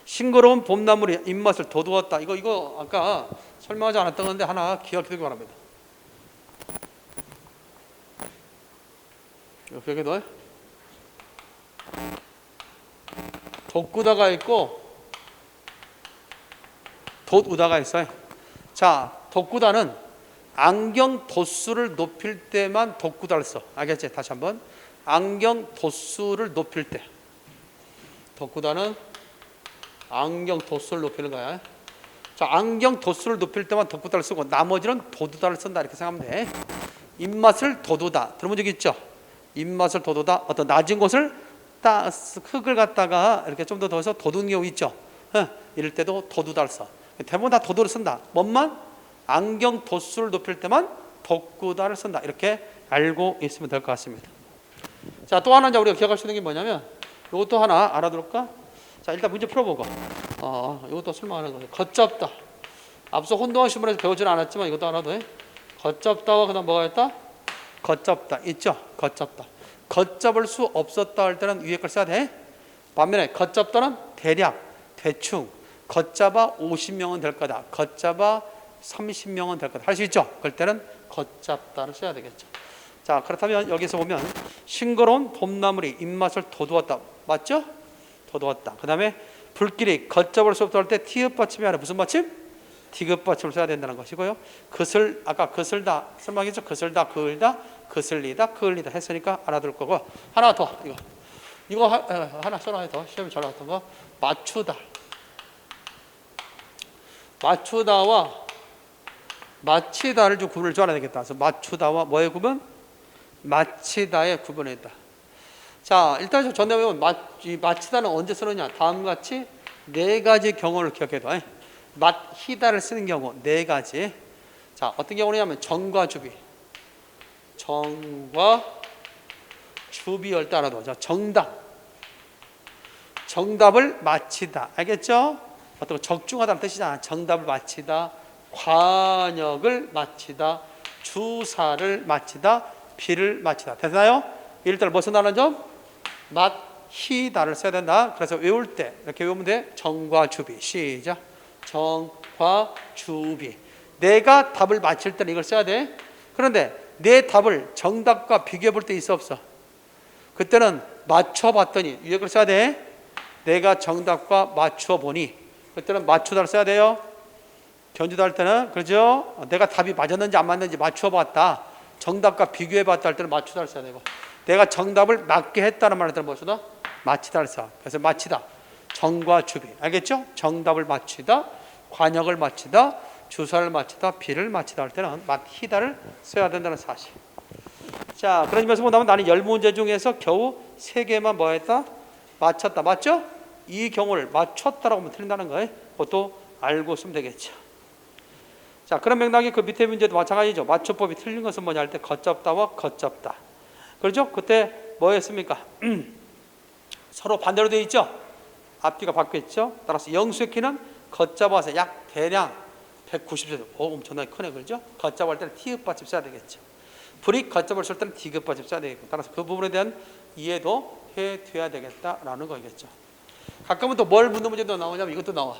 싱거로운 봄나물이 입맛을 돋우었다. 이거 아까 설명하지 않았던 건데 하나 기억해 두기 바랍니다. 여기 넣어요. 돋구다가 있고 돋우다가 있어요. 자, 돋구다는 안경 도수를 높일 때만 돋구다를 써. 알겠지? 다시 한번. 안경 도수를 높일 때. 돋구다는 안경 도수를 높이는 거야. 자, 안경 도수를 높일 때만 돋구다를 쓰고 나머지는 돋우다를 쓴다. 이렇게 생각하면 돼. 입맛을 돋우다. 들어본 적 있죠? 입맛을 돋우다. 어떤 낮은 곳을 흙을 갖다가 이렇게 좀 더 넣어서 돋우는 경우 있죠? 이럴 때도 돋우다를 써. 대부분 다 돋우를 쓴다. 뭐만? 안경 도수를 높일 때만 돋구다를 쓴다. 이렇게 알고 있으면 될 것 같습니다. 자, 또 하나 우리가 기억할 수 있는 게 뭐냐면 이것도 하나 알아둘까? 자, 일단 문제 풀어보고 이것도 설명하는 거예요. 걷잡다. 앞서 혼동한 시문에서 배우지는 않았지만 이것도 알아도 해. 걷잡다와 그 다음 뭐가 있다? 걷잡다 있죠? 걷잡다. 걷잡을 수 없었다 할 때는 위에 걸 써야 돼. 반면에 걷잡다는 대략, 대충 걷잡아 50명은 될 거다. 걷잡아 30명은 될 거다. 할 수 있죠? 그럴 때는 걷잡다를 써야 되겠죠. 자, 그렇다면 여기서 보면 싱거로운 봄나물이 입맛을 돋우었다. 맞죠? 돋우었다. 그 다음에 불길이 걷잡을 수 없다 할 때 티읕 받침이 아니라 무슨 받침? 디귿 받침을 써야 된다는 것이고요. 아까 그슬다 설명했죠? 그슬다, 그을다, 그슬리다, 그을리다 했으니까 알아둘 거고. 하나 더 이거 하나 써놔야 더 시험에 잘 나왔던 거. 맞추다. 맞추다와 마치다를 좀 구분을 좀 알아야 되겠다. 그래서 맞추다와 뭐의 구분? 마치다의 구분이다. 자, 일단 전에 보면 마치다는 언제 쓰느냐? 다음과 같이 네 가지 경우를 기억해둬. 맞히다를 쓰는 경우 네 가지. 자, 어떤 경우냐면 정과 주비. 정과 주비를 따라도. 자, 정답을 맞히다. 알겠죠? 어떤 적중하다는 뜻이잖아. 정답을 맞히다. 관역을 맞히다. 주사를 맞히다. 비를 맞히다. 됐나요? 이럴 때는 무슨 단어는 좀? 맞히다를 써야 된다. 그래서 외울 때 이렇게 외우면 돼. 정과 주비. 시작. 정과 주비. 내가 답을 맞힐 때는 이걸 써야 돼. 그런데 내 답을 정답과 비교해 볼 때 있어 없어? 그때는 맞춰봤더니 위에 걸 써야 돼. 내가 정답과 맞춰보니 그때는 맞추다를 써야 돼요. 견주다 할 때는 그렇죠. 내가 답이 맞았는지 안 맞는지 맞춰봤다. 정답과 비교해봤다 할 때는 맞추다를 써야 되고, 내가 정답을 맞게 했다는 말을 때는 무엇이다? 맞히다를 써. 그래서 맞히다. 정과 주비. 알겠죠? 정답을 맞히다, 관역을 맞히다, 주사를 맞히다, 비를 맞히다 할 때는 맞히다를 써야 된다는 사실. 자, 그런 점에서 보면 나는 10문제 중에서 겨우 3개만 뭐 했다? 맞췄다. 맞죠? 이 경우를 맞췄다라고 하면 틀린다는 거예요. 그것도 알고 있으면 되겠죠. 자, 그런 맥락이 그 밑에 문제도 마찬가지죠. 맞춤법이 틀린 것은 뭐냐 할 때 걷잡다와 걷잡다. 그렇죠? 그때 뭐 했습니까? 서로 반대로 되어 있죠? 앞뒤가 바뀌었죠? 따라서 영수의 키는 걷잡아서 약 대략 190cm. 엄청나게 크네. 그렇죠? 걷잡을 때는 티읕 받침 써야 되겠죠. 불이 걷잡을 쓸 때는 디귿 받침 써야 되겠고, 따라서 그 부분에 대한 이해도 해둬야 되겠다라는 거겠죠. 가끔은 또 뭘 묻는 문제도 나오냐면 이것도 나와.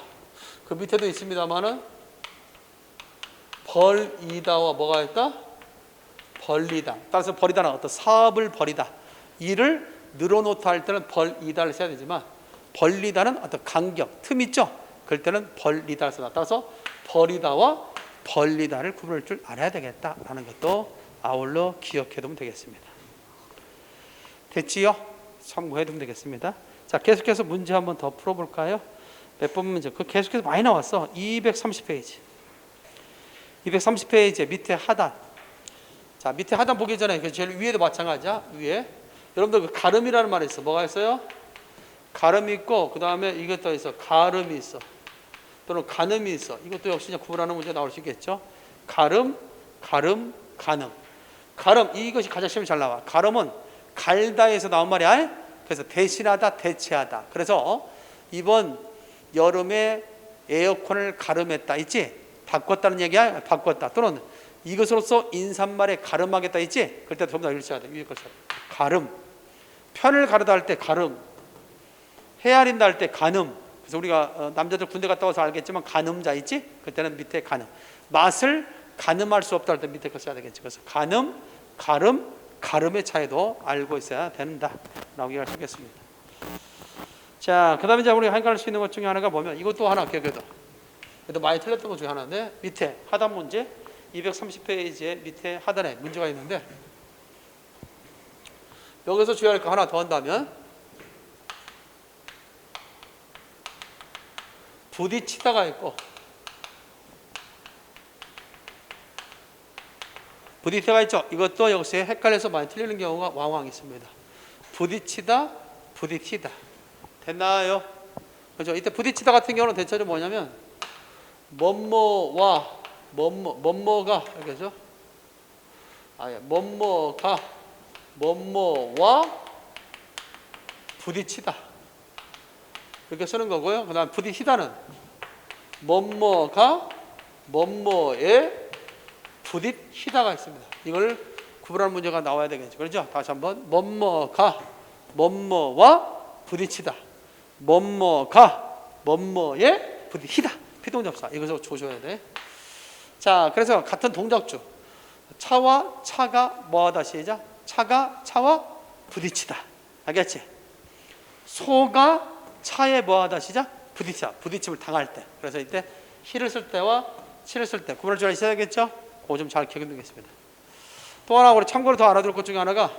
그 밑에도 있습니다만은 벌이다와 뭐가 있다? 벌리다. 따라서 벌이다는 어떤 사업을 벌이다. 일을 늘어놓다 할 때는 벌이다를 써야 되지만, 벌리다는 어떤 간격, 틈 있죠? 그럴 때는 벌리다를 써다. 따라서 벌이다와 벌리다를 구분할 줄 알아야 되겠다라는 것도 아울러 기억해두면 되겠습니다. 됐지요? 참고해 두면 되겠습니다. 자, 계속해서 문제 한번 더 풀어볼까요? 몇 번 문제? 그 계속해서 많이 나왔어. 230페이지. 230페이지 밑에 하단. 자, 밑에 하단 보기 전에 그 제일 위에도 마찬가지야. 위에. 여러분들 그 가름이라는 말이 있어. 뭐가 있어요? 가름이 있고 그 다음에 이것도 있어. 가름이 있어. 또는 간음이 있어. 이것도 역시 이제 구분하는 문제 나올 수 있겠죠. 가름, 가름, 간음. 가름 이것이 가장 시험에 잘 나와. 가름은 갈다에서 나온 말이야. 그래서 대신하다, 대체하다. 그래서 이번 여름에 에어컨을 가름했다 있지? 바꿨다는 얘기야. 바꿨다. 또는 이것으로서 인사말에 가름하겠다 있지? 그럴 때 전부 다 일치해야 돼. 위에 것처럼. 가름. 편을 가르다 할 때 가름. 헤아린다 할 때 간음. 그래서 우리가 남자들 군대 갔다 와서 알겠지만 간음자 있지? 그때는 밑에 간음. 맛을 가늠할 수 없다 할 때 밑에 거 써야 되겠지. 그래서 간음, 가름, 가름의 차이도 알고 있어야 된다 라고 이해할 수 있겠습니다. 자, 그 다음에 이제 우리가 헷갈릴 수 있는 것 중에 하나가 뭐면 이것도 하나 기억해둬. 그래도 많이 틀렸던 것 중에 하나인데 밑에 하단 문제 230페이지에 밑에 하단에 문제가 있는데 여기서 주의할 거 하나 더 한다면 부딪히다가 있고 부딪히다가 있죠. 이것도 역시 헷갈려서 많이 틀리는 경우가 왕왕 있습니다. 부딪히다, 부딪히다. 됐나요? 그렇죠. 이때 부딪히다 같은 경우는 대체로 뭐냐면 뭐뭐와 뭐뭐가 알겠죠? 아예 뭐뭐가 뭐뭐와 부딪히다 이렇게 쓰는 거고요. 그다음 부딪히다는 뭐뭐가 뭐뭐에 부딪히다가 있습니다. 이걸 구분하는 문제가 나와야 되겠죠. 그렇죠? 다시 한번 뭐뭐가 뭐뭐와 부딪히다. 뭐뭐가 뭐뭐에 부딪히다. 피동접사. 이것을 조셔야 돼. 자, 그래서 같은 동작주. 차와 차가 뭐하다 시작. 차가 차와 부딪히다. 알겠지? 소가 차에 뭐하다 시작. 부딪히다. 부딪힘을 당할 때. 그래서 이때 히를 쓸 때와 치를 쓸 때 구분할 줄 아셔야겠죠? 그거 좀 잘 기억해 두겠습니다. 또 하나 우리 참고로 더 알아둘 것 중에 하나가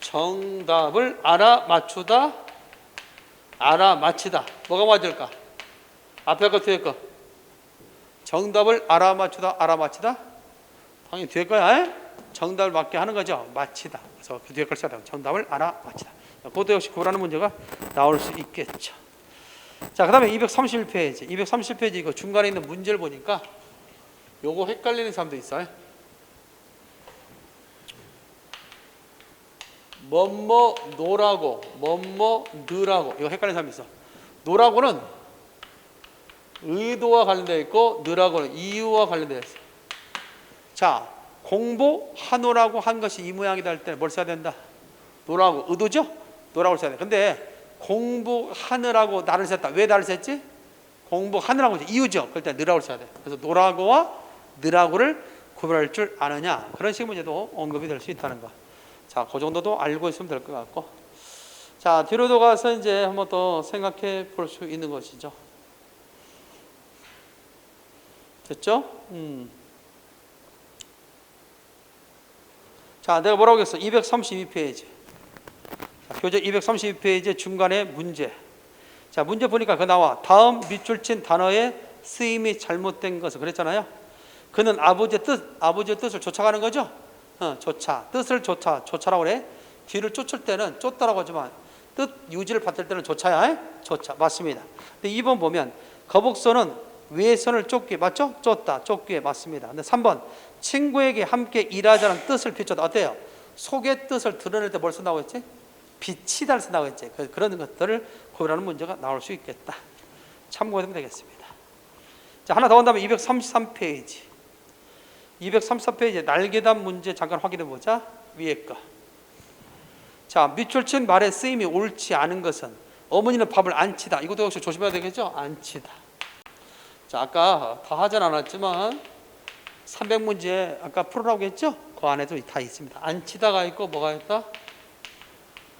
정답을 알아맞추다, 알아맞히다. 뭐가 맞을까? 앞에 거, 뒤에 거. 정답을 알아맞추다, 알아맞히다. 당연히 뒤에 거야. 에? 정답을 맞게 하는 거죠. 맞히다. 그래서 그 뒤에 걸 써야 돼요. 정답을 알아맞히다. 그것도 역시 구분하는 문제가 나올 수 있겠죠. 자, 그 다음에 231페이지. 230페이지 이거 중간에 있는 문제를 보니까 요거 헷갈리는 사람도 있어요. 뭐뭐 노라고 뭐뭐 느라고 이거 헷갈리는 사람이 있어. 노라고는 의도와 관련되어 있고 느라고는 이유와 관련되어 있어. 자, 공부하노라고 한 것이 이 모양이다 할 때 뭘 써야 된다? 노라고 의도죠? 노라고 써야 돼. 근데 공부하느라고 나를 썼다. 왜 나를 썼지? 공부하느라고 이유죠. 그럴 때 느라고 써야 돼. 그래서 노라고와 느라고를 구별할 줄 아느냐. 그런 식의 문제도 언급이 될 수 있다는 거. 자, 그 정도도 알고 있으면 될 것 같고. 자, 뒤로도 가서 이제 한번 더 생각해 볼 수 있는 것이죠. 됐죠? 자, 내가 뭐라고 했어? 232페이지. 교재 232페이지 중간에 문제. 자, 문제 보니까 그 나와. 다음 밑줄 친 단어의 쓰임이 잘못된 것을 그랬잖아요. 그는 아버지의 뜻을 쫓아가는 거죠. 뜻을 쫓아라고 그래. 뒤를 쫓을 때는 쫓다라고 하지만 뜻 유지를 받을 때는 쫓아야. 쫓아. 맞습니다. 근데 2번 보면 거북선은 외선을 쫓기 맞죠? 쫓기에 맞습니다. 근데 3번 친구에게 함께 일하자는 뜻을 비춰다. 어때요? 속의 뜻을 드러낼 때 뭘 쓴다고 했지? 비치다를 쓴다고 했지. 그런 것들을 구별하는 문제가 나올 수 있겠다. 참고하면 되겠습니다. 자, 하나 더 한다면 233페이지. 234페이지 날개단 문제 잠깐 확인해 보자. 위에 거. 자, 밑줄 친 말의 쓰임이 옳지 않은 것은 어머니는 밥을 안 치다. 이것도 역시 조심해야 되겠죠? 안 치다. 자, 아까 다 하진 않았지만 300문제 아까 풀으라고 했죠? 그 안에도 다 있습니다. 안 치다가 있고 뭐가 있다?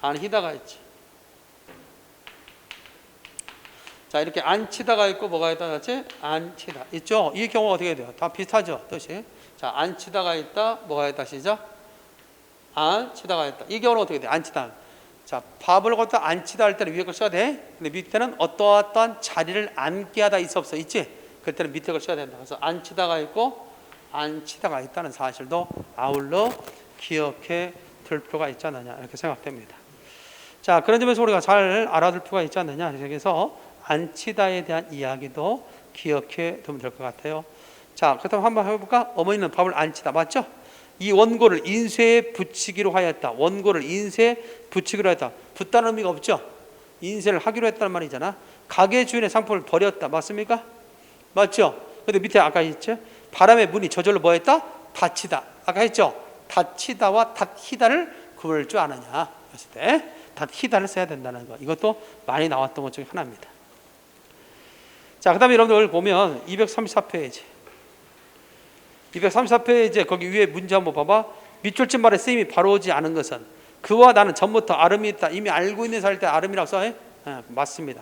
안 히다가 있지. 자, 이렇게 앉히다가 있고 뭐가 있다 그랬지? 앉히다. 있죠? 이 경우가 어떻게 돼요? 다 비슷하죠? 뜻이. 자, 앉히다가 있다. 뭐가 있다. 시작. 앉히다가 있다. 이 경우는 어떻게 돼? 앉히다. 자, 밥을 갖다 앉히다 할 때는 위에 걸 써야 돼. 근데 밑에는 어떠한 자리를 앉게 하다 있어 없어? 있지? 그때는 밑에 걸 써야 된다. 그래서 앉히다가 있고 앉히다가 있다는 사실도 아울러 기억해 둘 필요가 있지 않느냐 이렇게 생각됩니다. 자, 그런 점에서 우리가 잘 알아둘 필요가 있지 않느냐. 그래서 앉히다에 대한 이야기도 기억해 두면 될 것 같아요. 자, 그렇다면 한번 해볼까? 어머니는 밥을 앉히다. 맞죠? 이 원고를 인쇄에 붙이기로 하였다. 원고를 인쇄에 붙이기로 했다. 붙다는 의미가 없죠? 인쇄를 하기로 했다는 말이잖아. 가게 주인의 상품을 버렸다. 맞습니까? 맞죠? 근데 밑에 아까 있죠? 바람의 문이 저절로 뭐 했다? 닫히다. 아까 했죠? 닫히다와 닫히다를 구분할 줄 아느냐 했을 때 닫히다를 써야 된다는 거. 이것도 많이 나왔던 것 중에 하나입니다. 자, 그 다음에 여러분들 보면 234페이지 234페이지에 거기 위에 문제 한번 봐봐. 밑줄짓 말에 쓰임이 바로 오지 않은 것은 그와 나는 전부터 아름이 있다. 이미 알고 있는 사실 때 아름이라고 써요? 맞습니다.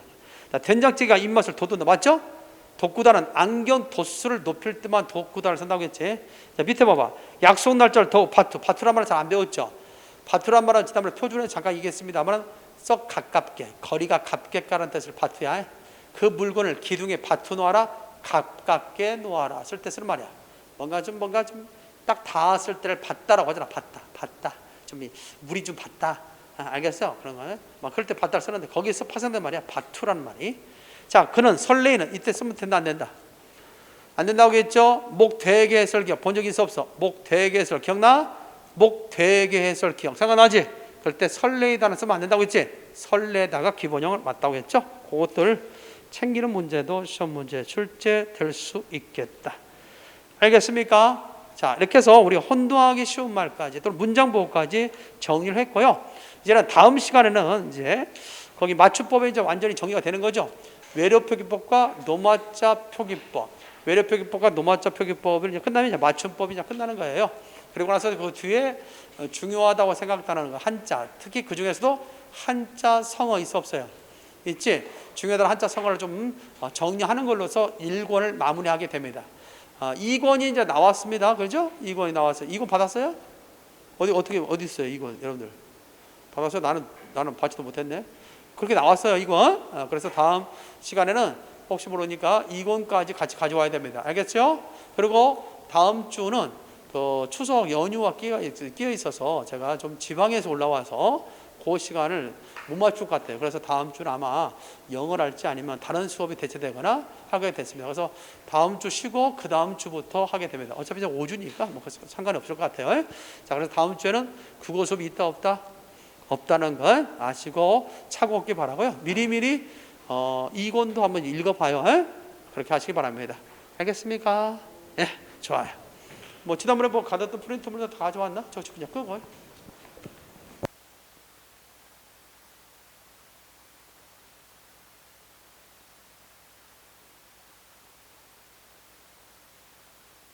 자, 된장찌개가 입맛을 돋운다. 맞죠? 돋구다는 안경 도수를 높일 때만 돋구다를 쓴다고 했지. 자, 밑에 봐봐. 약속 날짜를 더욱 바투란 말을 잘 안 배웠죠. 바투란 말은 지난번에 표준에 잠깐 얘기했습니다만 썩 가깝게 거리가 가깝게라는 뜻을 바투야. 그 물건을 기둥에 바투 놓아라. 가깝게 놓아라. 쓸 때 쓰는 말이야. 뭔가 좀 딱 닿았을 때를 봤다라고 하잖아. 봤다. 좀 물이 좀 봤다. 알겠어? 그런 거. 막 그럴 때 봤다를 쓰는데 거기서 파생된 말이야. 바투라는 말이. 자, 그는 설레이는 이때 쓰면 된다 안 된다? 안 된다고 했죠? 목되게 해설 기억 본 적 있어 없어? 목되게 해설 기억나? 목되게 해설 기억 생각나지? 그럴 때 설레이다는 쓰면 안 된다고 했지? 설레다가 기본형을 맞다고 했죠? 그것들 챙기는 문제도 시험 문제 출제될 수 있겠다. 알겠습니까? 자, 이렇게 해서 우리가 혼동하기 쉬운 말까지 또는 문장 보호까지 정리를 했고요. 이제는 다음 시간에는 이제 거기 맞춤법에 이제 완전히 정리가 되는 거죠. 외래표기법과 노마자 표기법, 외래표기법과 노마자 표기법을 이제 끝나면 이제 맞춤법이 이제 끝나는 거예요. 그리고 나서 그 뒤에 중요하다고 생각하는 거 한자, 특히 그 중에서도 한자 성어 있어 없어요? 있지? 중요하다는 한자 성어를 좀 정리하는 걸로서 1권을 마무리하게 됩니다. 2권이 이제 나왔습니다. 그죠? 2권이 나왔어요. 2권 받았어요? 어디 있어요? 2권 여러분들 받았어요? 나는 받지도 못했네. 그렇게 나왔어요. 2권. 그래서 다음 시간에는 혹시 모르니까 2권까지 같이 가져와야 됩니다. 알겠죠? 그리고 다음 주는 추석 연휴와 끼어 있어서 제가 좀 지방에서 올라와서 그 시간을 못 맞출 것 같아요. 그래서 다음 주는 아마 영어를 할지 아니면 다른 수업이 대체되거나 하게 됐습니다. 그래서 다음 주 쉬고 그 다음 주부터 하게 됩니다. 어차피 이제 5주니까 뭐 상관이 없을 것 같아요. 자, 그래서 다음 주에는 국어 수업이 있다 없다? 없다는 걸 아시고 차곡히 바라고요. 미리미리 2권도 한번 읽어봐요. 그렇게 하시기 바랍니다. 알겠습니까? 예, 좋아요. 뭐 지난번에 가졌던 프린트물도 다 가져왔나? 저 그냥 끄고.